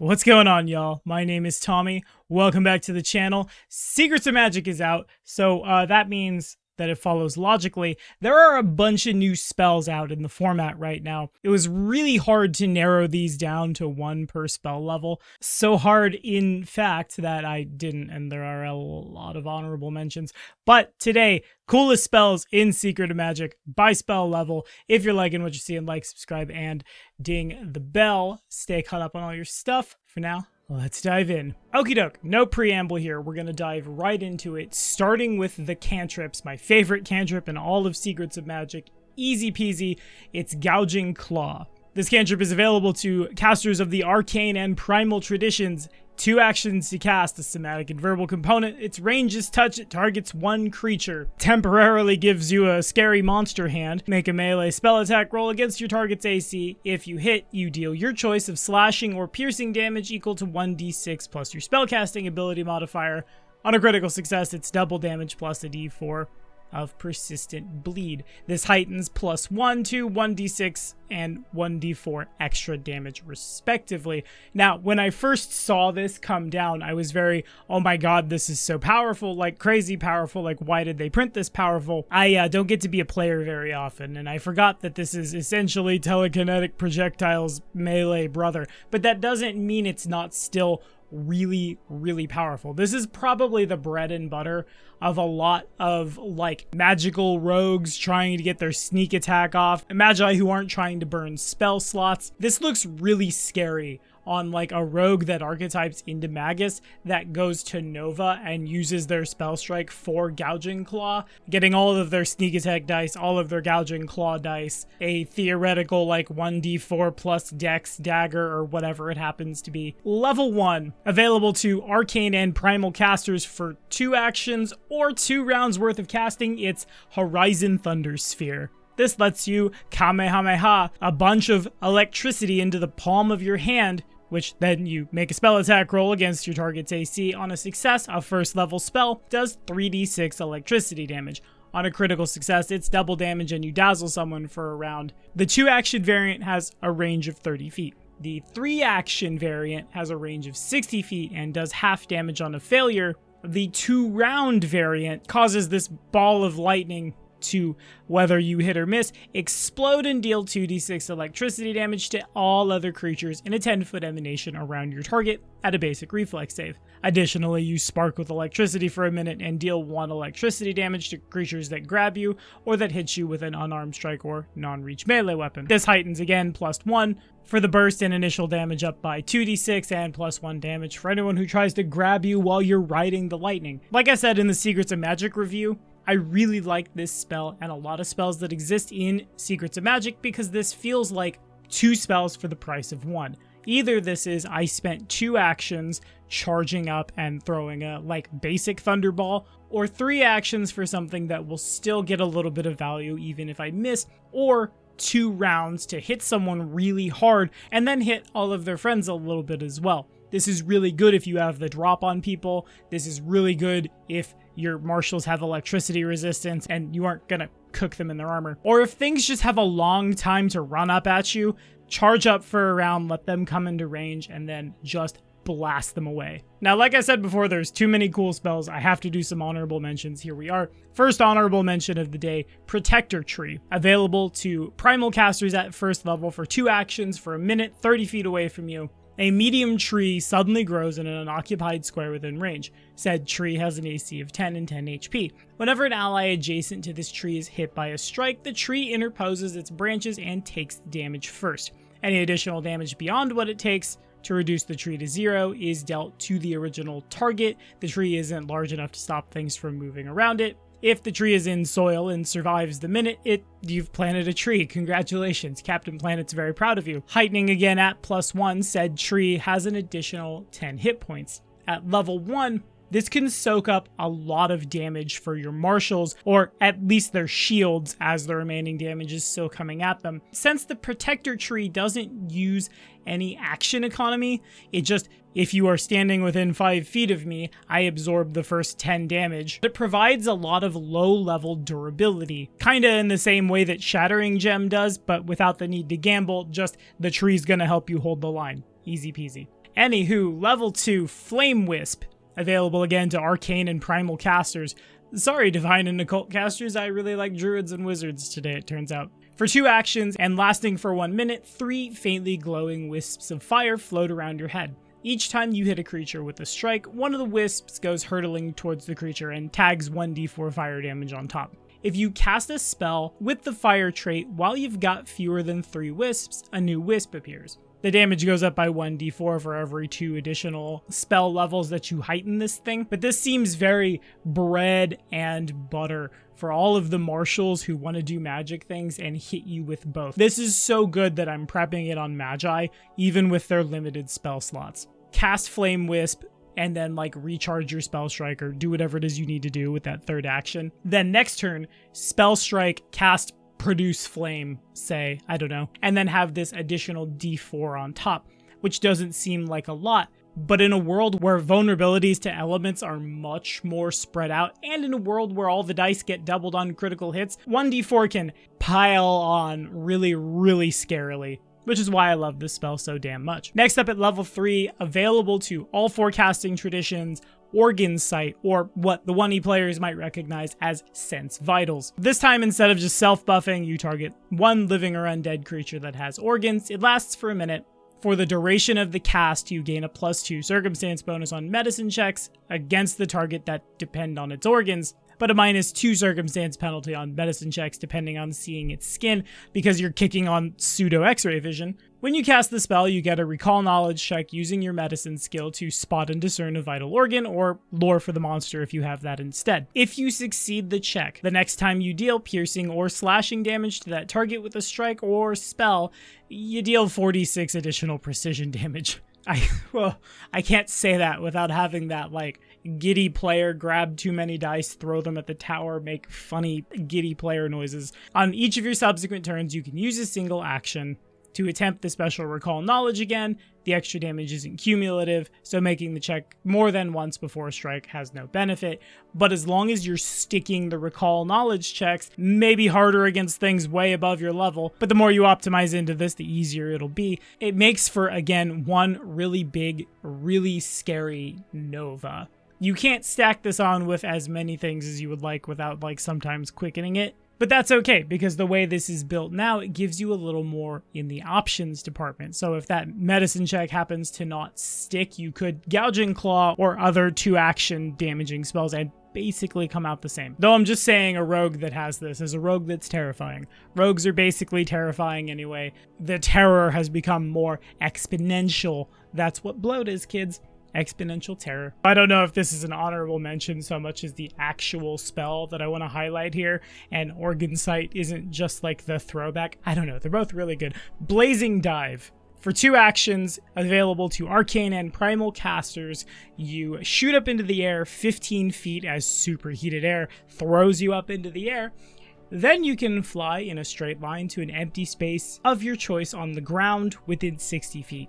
What's going on, y'all? My name is Tommy. Welcome back to the channel. Secrets of Magic is out, so that means that it follows logically. There are a bunch of new spells out in the format right now. It was really hard to narrow these down to one per spell level. So hard, in fact, that I didn't, and there are a lot of honorable mentions. But today, coolest spells in Secret of Magic by spell level. If you're liking what you're seeing, like, subscribe, and ding the bell. Stay caught up on all your stuff. For now, let's dive in. Okie doke, no preamble here. We're gonna dive right into it, starting with the cantrips, my favorite cantrip in all of Secrets of Magic. Easy peasy, it's Gouken Claw. This cantrip is available to casters of the arcane and primal traditions. 2 actions to cast, a somatic and verbal component. Its range is touch, it targets 1 creature. Temporarily gives you a scary monster hand. Make a melee spell attack roll against your target's AC. If you hit, you deal your choice of slashing or piercing damage equal to 1d6 plus your spellcasting ability modifier. On a critical success, it's double damage plus a d4 of persistent bleed. This heightens +1 to 1d6 and 1d4 extra damage respectively. Now, when I first saw this come down, I was very, oh my god, this is so powerful, like crazy powerful, like why did they print this powerful? I don't get to be a player very often, and I forgot that this is essentially telekinetic projectiles melee brother, but that doesn't mean it's not still really powerful. This is probably the bread and butter of a lot of like magical rogues trying to get their sneak attack off, magi who aren't trying to burn spell slots. This looks really scary on like a rogue that archetypes into Magus that goes to Nova and uses their spell strike for Gouken Claw, getting all of their sneak attack dice, all of their Gouken Claw dice, a theoretical like 1d4 plus dex dagger or whatever it happens to be. Level 1, available to arcane and primal casters for 2 actions or 2 rounds worth of casting. It's Horizon Thundersphere. This lets you Kamehameha a bunch of electricity into the palm of your hand, which then you make a spell attack roll against your target's AC. On a success, a first level spell does 3d6 electricity damage. On a critical success, it's double damage and you dazzle someone for a round. The 2 action variant has a range of 30 feet. The 3 action variant has a range of 60 feet and does half damage on a failure. The 2 round variant causes this ball of lightning to, whether you hit or miss, explode and deal 2d6 electricity damage to all other creatures in a 10-foot emanation around your target at a basic reflex save. Additionally, you spark with electricity for a minute and deal 1 electricity damage to creatures that grab you or that hit you with an unarmed strike or non-reach melee weapon. This heightens again +1 for the burst and initial damage up by 2d6 and +1 damage for anyone who tries to grab you while you're riding the lightning. Like I said in the Secrets of Magic review, I really like this spell and a lot of spells that exist in Secrets of Magic because this feels like 2 spells for the price of 1. Either this is I spent 2 actions charging up and throwing a like basic Thunderball, or 3 actions for something that will still get a little bit of value even if I miss, or 2 rounds to hit someone really hard and then hit all of their friends a little bit as well. This is really good if you have the drop on people. This is really good if your marshals have electricity resistance and you aren't gonna cook them in their armor. Or if things just have a long time to run up at you, charge up for a round, let them come into range, and then just blast them away. Now, like I said before, there's too many cool spells. I have to do some honorable mentions. Here we are. First honorable mention of the day, Protector Tree. Available to primal casters at first level for 2 actions for a minute, 30 feet away from you. A medium tree suddenly grows in an unoccupied square within range. Said tree has an AC of 10 and 10 HP. Whenever an ally adjacent to this tree is hit by a strike, the tree interposes its branches and takes the damage first. Any additional damage beyond what it takes to reduce the tree to 0 is dealt to the original target. The tree isn't large enough to stop things from moving around it. If the tree is in soil and survives the minute, you've planted a tree. Congratulations. Captain Planet's very proud of you. Heightening again at +1, said tree has an additional 10 hit points. At level 1, This can soak up a lot of damage for your marshals, or at least their shields, as the remaining damage is still coming at them. Since the Protector Tree doesn't use any action economy, it just, if you are standing within 5 feet of me, I absorb the first 10 damage. It provides a lot of low-level durability, kinda in the same way that Shattering Gem does, but without the need to gamble, just the tree's gonna help you hold the line. Easy peasy. Anywho, level 2 Flame Wisp, available again to Arcane and Primal Casters. Sorry, Divine and Occult Casters, I really like Druids and Wizards today, it turns out. For 2 actions, and lasting for 1 minute, 3 faintly glowing wisps of fire float around your head. Each time you hit a creature with a strike, one of the wisps goes hurtling towards the creature and tags 1d4 fire damage on top. If you cast a spell with the fire trait while you've got fewer than 3 wisps, a new wisp appears. The damage goes up by 1d4 for every 2 additional spell levels that you heighten this thing, but this seems very bread and butter for all of the marshals who want to do magic things and hit you with both. This is so good that I'm prepping it on Magi, even with their limited spell slots. Cast Flame Wisp, and then like recharge your Spell Strike or do whatever it is you need to do with that 3rd action. Then next turn, Spell Strike, cast Produce Flame, say, I don't know, and then have this additional d4 on top, which doesn't seem like a lot, but in a world where vulnerabilities to elements are much more spread out, and in a world where all the dice get doubled on critical hits, 1d4 can pile on really, really scarily, which is why I love this spell so damn much. Next up at level 3, available to all 4 casting traditions, Organ Sight, or what the 1E players might recognize as Sense Vitals. This time, instead of just self-buffing, you target 1 living or undead creature that has organs. It lasts for a minute. For the duration of the cast, you gain a +2 circumstance bonus on medicine checks against the target that depend on its organs, but a -2 circumstance penalty on medicine checks depending on seeing its skin because you're kicking on pseudo x-ray vision. When you cast the spell, you get a recall knowledge check using your medicine skill to spot and discern a vital organ, or lore for the monster if you have that instead. If you succeed the check, the next time you deal piercing or slashing damage to that target with a strike or spell, you deal 46 additional precision damage. I can't say that without having that, like, giddy player grab too many dice, throw them at the tower, make funny giddy player noises. On each of your subsequent turns, you can use a single action to attempt the special recall knowledge again. The extra damage isn't cumulative, so making the check more than once before a strike has no benefit. But as long as you're sticking the recall knowledge checks, maybe harder against things way above your level, but the more you optimize into this, the easier it'll be. It makes for, again, one really big, really scary Nova. You can't stack this on with as many things as you would like without, like, sometimes quickening it. But that's okay, because the way this is built now, it gives you a little more in the options department. So if that medicine check happens to not stick, you could Gouken Claw or other 2-action damaging spells and basically come out the same. Though I'm just saying a rogue that has this is a rogue that's terrifying. Rogues are basically terrifying anyway. The terror has become more exponential. That's what bloat is, kids. Exponential terror. I don't know if this is an honorable mention so much as the actual spell that I want to highlight here, and Organ Sight isn't just like the throwback. I don't know, they're both really good. Blazing Dive. For 2 actions, available to Arcane and Primal Casters, you shoot up into the air 15 feet as superheated air throws you up into the air. Then you can fly in a straight line to an empty space of your choice on the ground within 60 feet.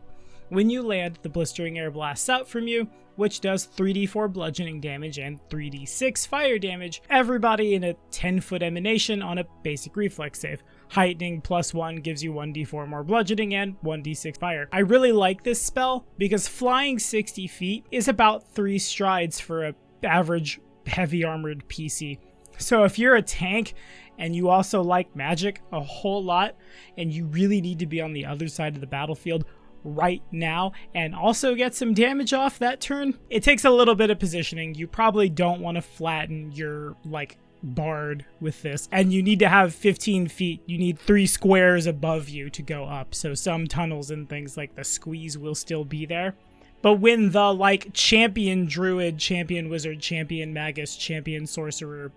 When you land, the blistering air blasts out from you, which does 3d4 bludgeoning damage and 3d6 fire damage, everybody in a 10-foot emanation on a basic reflex save. Heightening +1 gives you 1d4 more bludgeoning and 1d6 fire. I really like this spell because flying 60 feet is about 3 strides for an average heavy armored PC. So if you're a tank and you also like magic a whole lot and you really need to be on the other side of the battlefield right now and also get some damage off that turn, it takes a little bit of positioning. You probably don't want to flatten your, like, bard with this, and you need to have 15 feet. You need 3 squares above you to go up, so some tunnels and things like the squeeze will still be there. But when the, like, champion druid, champion wizard, champion magus, champion sorcerer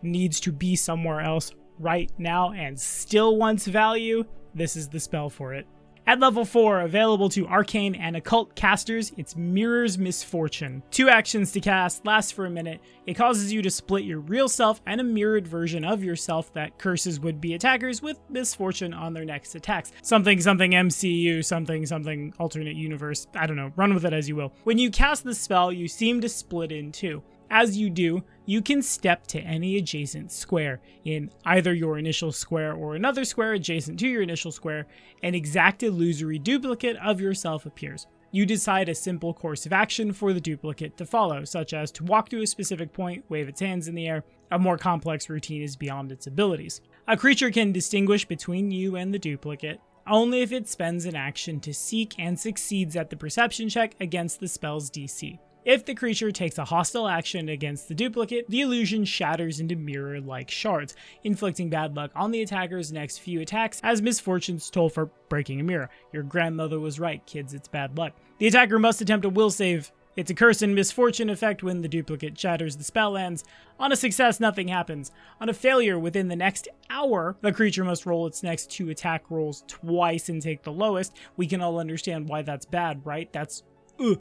needs to be somewhere else right now and still wants value, this is the spell for it. At level 4, available to Arcane and Occult Casters, it's Mirror's Misfortune. 2 actions to cast, lasts for a minute. It causes you to split your real self and a mirrored version of yourself that curses would-be attackers with misfortune on their next attacks. Something MCU, something alternate universe, I don't know, run with it as you will. When you cast the spell, you seem to split in 2. As you do, you can step to any adjacent square in either your initial square or another square adjacent to your initial square. An exact illusory duplicate of yourself appears. You decide a simple course of action for the duplicate to follow, such as to walk to a specific point, wave its hands in the air. A more complex routine is beyond its abilities. A creature can distinguish between you and the duplicate only if it spends an action to seek and succeeds at the perception check against the spell's DC. If the creature takes a hostile action against the duplicate, the illusion shatters into mirror-like shards, inflicting bad luck on the attacker's next few attacks as Misfortune's toll for breaking a mirror. Your grandmother was right, kids, it's bad luck. The attacker must attempt a will save. It's a curse and misfortune effect. When the duplicate shatters, the spell ends. On a success, nothing happens. On a failure, within the next hour, the creature must roll its next 2 attack rolls twice and take the lowest. We can all understand why that's bad, right? That's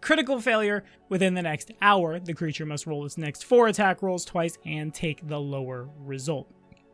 critical failure. Within the next hour, the creature must roll its next 4 attack rolls twice and take the lower result.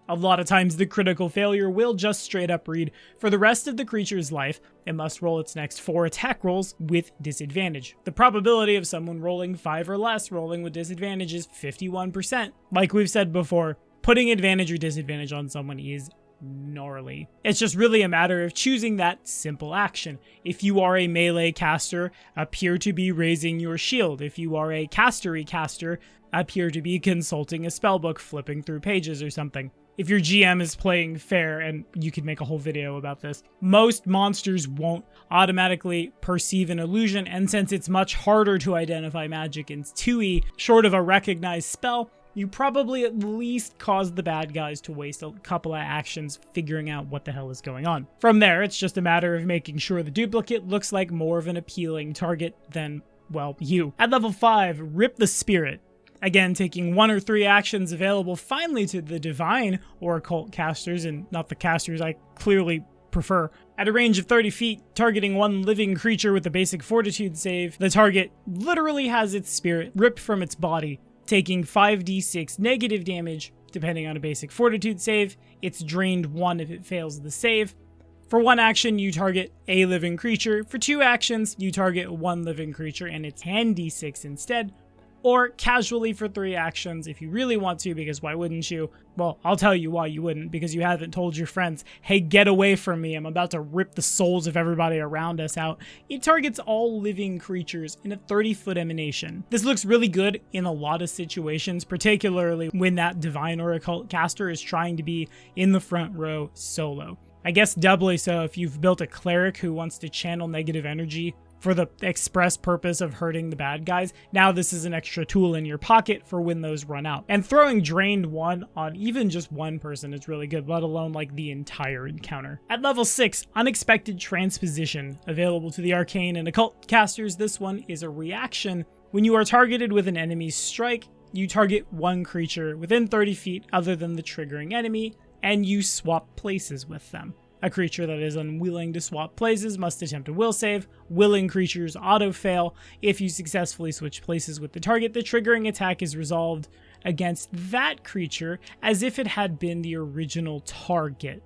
A lot of times the critical failure will just straight up read, for the rest of the creature's life, it must roll its next 4 attack rolls with disadvantage. The probability of someone rolling 5 or less rolling with disadvantage is 51%. Like we've said before, putting advantage or disadvantage on someone is gnarly. It's just really a matter of choosing that simple action. If you are a melee caster, appear to be raising your shield. If you are a castery caster, appear to be consulting a spellbook, flipping through pages or something. If your GM is playing fair, and you could make a whole video about this, most monsters won't automatically perceive an illusion, and since it's much harder to identify magic in 2e, short of a recognized spell, you probably at least cause the bad guys to waste a couple of actions figuring out what the hell is going on. From there, it's just a matter of making sure the duplicate looks like more of an appealing target than, well, you. At level 5, Rip the Spirit. Again, taking 1 or 3 actions available finally to the divine or occult casters, and not the casters I clearly prefer. At a range of 30 feet, targeting 1 living creature with a basic fortitude save, the target literally has its spirit ripped from its body, taking 5d6 negative damage, depending on a basic fortitude save. It's drained 1 if it fails the save. For 1 action, you target a living creature. For 2 actions, you target 1 living creature and it's 10d6 instead. Or casually for 3 actions if you really want to, because why wouldn't you? Well, I'll tell you why you wouldn't, because you haven't told your friends, hey, get away from me, I'm about to rip the souls of everybody around us out. It targets all living creatures in a 30-foot emanation. This looks really good in a lot of situations, particularly when that divine or occult caster is trying to be in the front row solo. I guess doubly so if you've built a cleric who wants to channel negative energy for the express purpose of hurting the bad guys. Now this is an extra tool in your pocket for when those run out. And throwing drained 1 on even just 1 person is really good, let alone like the entire encounter. At level 6, Unexpected Transposition. Available to the arcane and occult casters, this one is a reaction. When you are targeted with an enemy's strike, you target 1 creature within 30 feet other than the triggering enemy, and you swap places with them. A creature that is unwilling to swap places must attempt a will save. Willing creatures auto-fail. If you successfully switch places with the target, the triggering attack is resolved against that creature as if it had been the original target.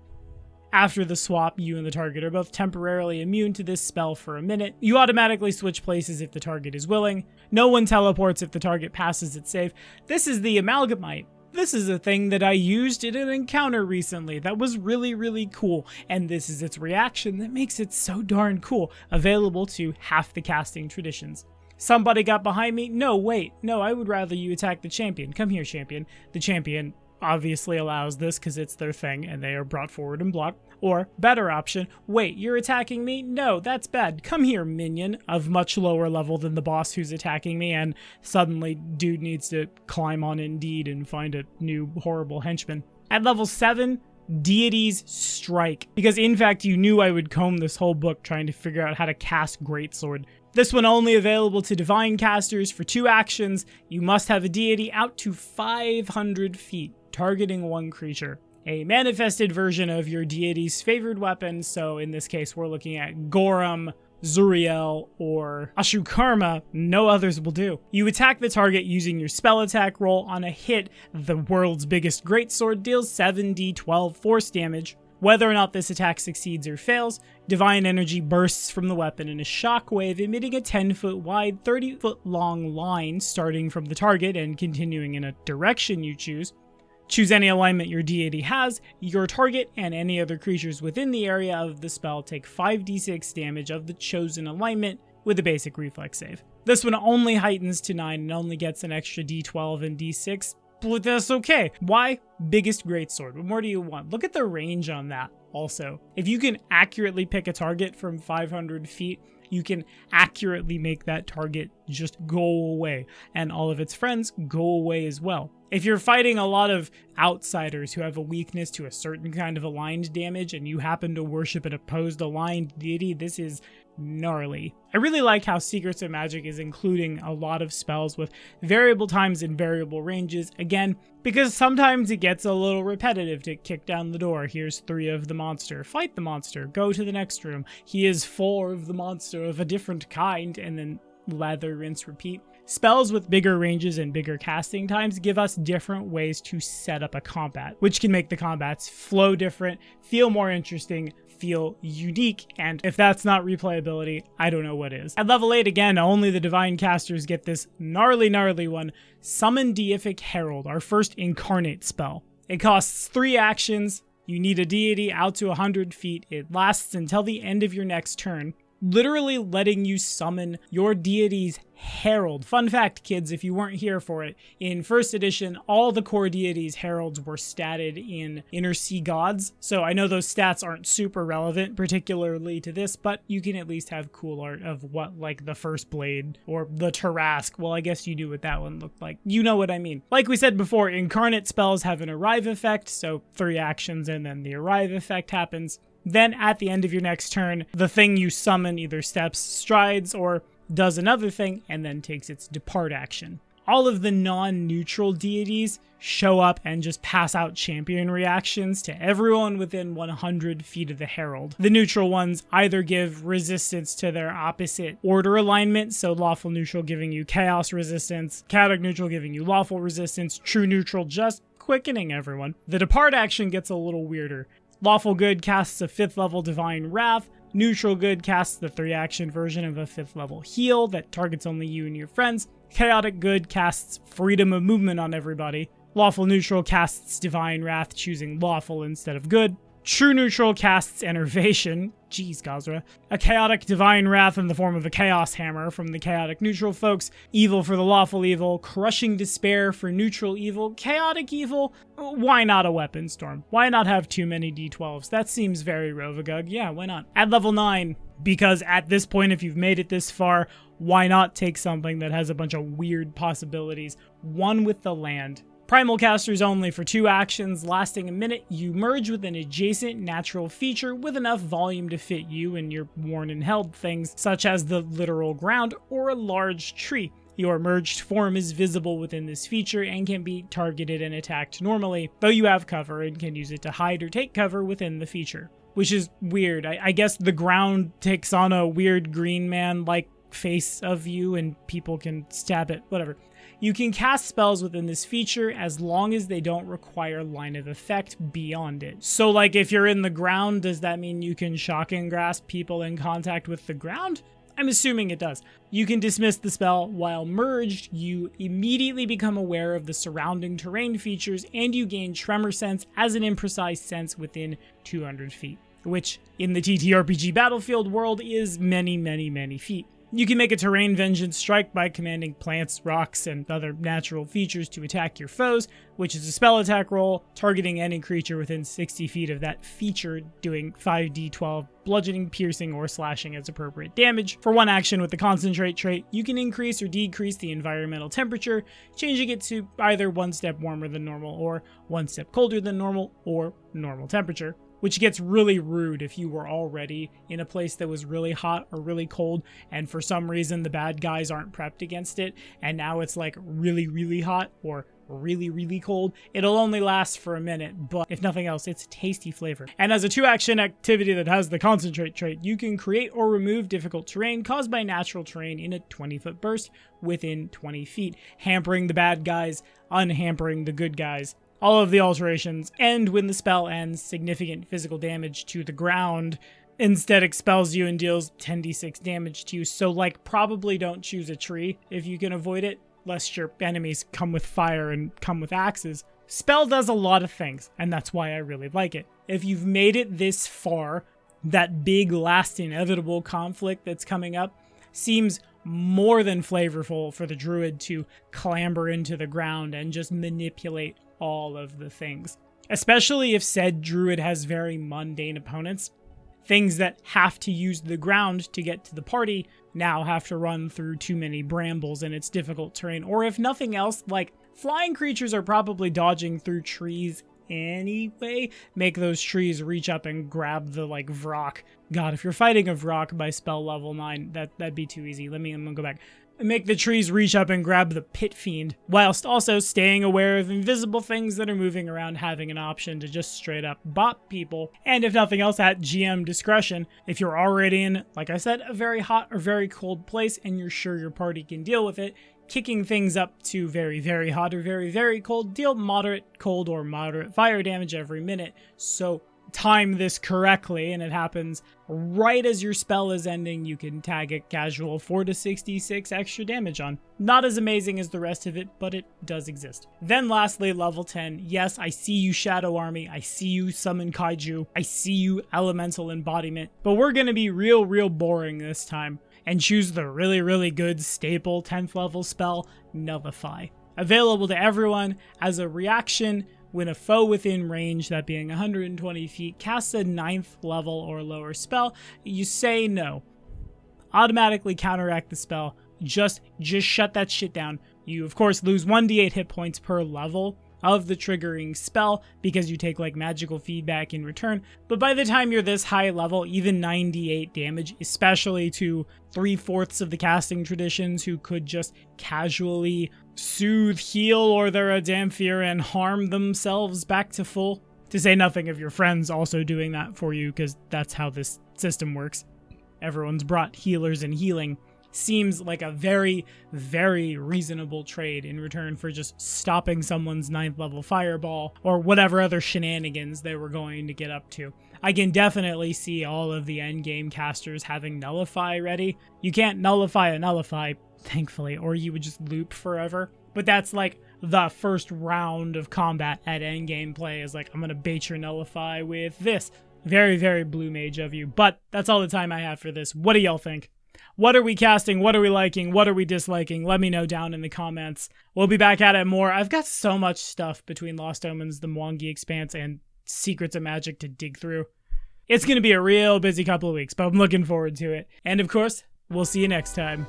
After the swap, you and the target are both temporarily immune to this spell for a minute. You automatically switch places if the target is willing. No one teleports if the target passes its save. This is the Amalgamite. This is a thing that I used in an encounter recently that was really, really cool, and this is its reaction that makes it so darn cool, available to half the casting traditions. Somebody got behind me? No, wait, no, I would rather you attack the champion. Come here, champion. The champion obviously allows this because it's their thing and they are brought forward and blocked. Or, better option, wait, you're attacking me? No, that's bad. Come here, minion, of much lower level than the boss who's attacking me, and suddenly dude needs to climb on Indeed and find a new horrible henchman. At level 7, Deity's Strike. Because in fact, you knew I would comb this whole book trying to figure out how to cast Greatsword. This one only available to divine casters. For 2 actions, you must have a deity out to 500 feet, targeting 1 creature. A manifested version of your deity's favored weapon, so in this case we're looking at Gorum, Zuriel, or Ashukarma. No others will do. You attack the target using your spell attack roll. On a hit, the world's biggest greatsword deals 7d12 force damage. Whether or not this attack succeeds or fails, divine energy bursts from the weapon in a shockwave, emitting a 10-foot wide, 30-foot long line starting from the target and continuing in a direction you choose. Choose any alignment your deity has. Your target and any other creatures within the area of the spell take 5d6 damage of the chosen alignment with a basic reflex save. This one only heightens to 9 and only gets an extra d12 and d6, but that's okay. Why? Biggest greatsword. What more do you want? Look at the range on that also. If you can accurately pick a target from 500 feet, you can accurately make that target just go away, and all of its friends go away as well. If you're fighting a lot of outsiders who have a weakness to a certain kind of aligned damage and you happen to worship an opposed aligned deity, this is gnarly. I really like how Secrets of Magic is including a lot of spells with variable times and variable ranges, again, because sometimes it gets a little repetitive to kick down the door. Here's 3 of the monster, fight the monster, go to the next room. He is 4 of the monster of a different kind, and then lather, rinse, repeat. Spells with bigger ranges and bigger casting times give us different ways to set up a combat, which can make the combats flow different, feel more interesting, feel unique, and if that's not replayability, I don't know what is. At level 8 again, only the Divine Casters get this gnarly one, Summon Deific Herald, our first incarnate spell. It costs 3 actions, you need a deity out to 100 feet, it lasts until the end of your next turn, literally letting you summon your deity's herald. Fun fact, kids, if you weren't here for it, in first edition, all the core deities' heralds were statted in Inner Sea Gods, so I know those stats aren't super relevant, particularly to this, but you can at least have cool art of what, like, the First Blade, or the Tarask, well, I guess you knew what that one looked like. You know what I mean. Like we said before, incarnate spells have an arrive effect, so 3 actions and then the arrive effect happens. Then at the end of your next turn, the thing you summon either steps, strides, or does another thing, and then takes its depart action. All of the non-neutral deities show up and just pass out champion reactions to everyone within 100 feet of the herald. The neutral ones either give resistance to their opposite order alignment, so lawful neutral giving you chaos resistance, chaotic neutral giving you lawful resistance, true neutral just quickening everyone. The depart action gets a little weirder. Lawful Good casts a 5th level Divine Wrath. Neutral Good casts the 3-action version of a 5th level heal that targets only you and your friends. Chaotic Good casts freedom of movement on everybody. Lawful Neutral casts Divine Wrath, choosing lawful instead of good. True Neutral casts Enervation. Jeez, Gazra. A Chaotic Divine Wrath in the form of a Chaos Hammer from the Chaotic Neutral folks. Evil for the Lawful Evil. Crushing Despair for Neutral Evil. Chaotic Evil. Why not a Weapon Storm? Why not have too many D12s? That seems very Rovagug. Yeah, why not? At level 9, because at this point, if you've made it this far, why not take something that has a bunch of weird possibilities? One with the land. Primal Casters only for 2 actions, lasting a minute. You merge with an adjacent natural feature with enough volume to fit you and your worn and held things, such as the literal ground or a large tree. Your merged form is visible within this feature and can be targeted and attacked normally, though you have cover and can use it to hide or take cover within the feature. Which is weird. I guess the ground takes on a weird green man-like face of you and people can stab it, whatever. You can cast spells within this feature as long as they don't require line of effect beyond it. So like if you're in the ground, does that mean you can shocking grasp people in contact with the ground? I'm assuming it does. You can dismiss the spell. While merged, you immediately become aware of the surrounding terrain features and you gain Tremor Sense as an imprecise sense within 200 feet, which in the TTRPG Battlefield world is many, many, many feet. You can make a Terrain Vengeance strike by commanding plants, rocks, and other natural features to attack your foes, which is a spell attack roll, targeting any creature within 60 feet of that feature, doing 5d12 bludgeoning, piercing, or slashing as appropriate damage. For 1 action with the Concentrate trait, you can increase or decrease the environmental temperature, changing it to either 1 step warmer than normal, or 1 step colder than normal, or normal temperature. Which gets really rude if you were already in a place that was really hot or really cold, and for some reason the bad guys aren't prepped against it, and now it's like really, really hot or really, really cold. It'll only last for a minute, but if nothing else, it's a tasty flavor. And as a 2-action activity that has the Concentrate trait, you can create or remove difficult terrain caused by natural terrain in a 20-foot burst within 20 feet, hampering the bad guys, unhampering the good guys. All of the alterations end when the spell ends. Significant physical damage to the ground instead expels you and deals 10d6 damage to you. So like probably don't choose a tree if you can avoid it, lest your enemies come with fire and come with axes. Spell does a lot of things, and that's why I really like it. If you've made it this far, that big last inevitable conflict that's coming up, seems more than flavorful for the druid to clamber into the ground and just manipulate all of the things. Especially if said druid has very mundane opponents. Things that have to use the ground to get to the party now have to run through too many brambles in its difficult terrain. Or if nothing else, like flying creatures are probably dodging through trees anyway. Make those trees reach up and grab the like Vrock. God, if you're fighting a Vrock by spell level 9, that'd be too easy. I'm gonna go back. Make the trees reach up and grab the Pit Fiend, whilst also staying aware of invisible things that are moving around, having an option to just straight up bop people. And if nothing else, at GM discretion, if you're already in, like I said, a very hot or very cold place and you're sure your party can deal with it, kicking things up to very, very hot or very, very cold, deal moderate cold or moderate fire damage every minute. So time this correctly, and it happens right as your spell is ending, you can tag it casual 4 to 66 extra damage on. Not as amazing as the rest of it, but it does exist. Then lastly, level 10. Yes, I see you Shadow Army, I see you Summon Kaiju, I see you Elemental Embodiment, but we're gonna be real boring this time and choose the really good staple 10th level spell, Nullify. Available to everyone as a reaction when a foe within range, that being 120 feet, casts a 9th level or lower spell, you say no. Automatically counteract the spell. Just shut that shit down. You, of course, lose 1d8 hit points per level of the triggering spell because you take like magical feedback in return, but by the time you're this high level, even 98 damage, especially to 3/4 of the casting traditions who could just casually soothe, heal, or they're a Deific and harm themselves back to full. To say nothing of your friends also doing that for you, because that's how this system works. Everyone's brought healers and healing. Seems like a very reasonable trade in return for just stopping someone's 9th level fireball or whatever other shenanigans they were going to get up to. I can definitely see all of the endgame casters having Nullify ready. You can't nullify a Nullify, thankfully, or you would just loop forever. But that's like the first round of combat at endgame play is like, I'm gonna bait your Nullify with this. Very blue mage of you. But that's all the time I have for this. What do y'all think? What are we casting? What are we liking? What are we disliking? Let me know down in the comments. We'll be back at it more. I've got so much stuff between Lost Omens, the Mwangi Expanse, and Secrets of Magic to dig through. It's going to be a real busy couple of weeks, but I'm looking forward to it. And of course, we'll see you next time.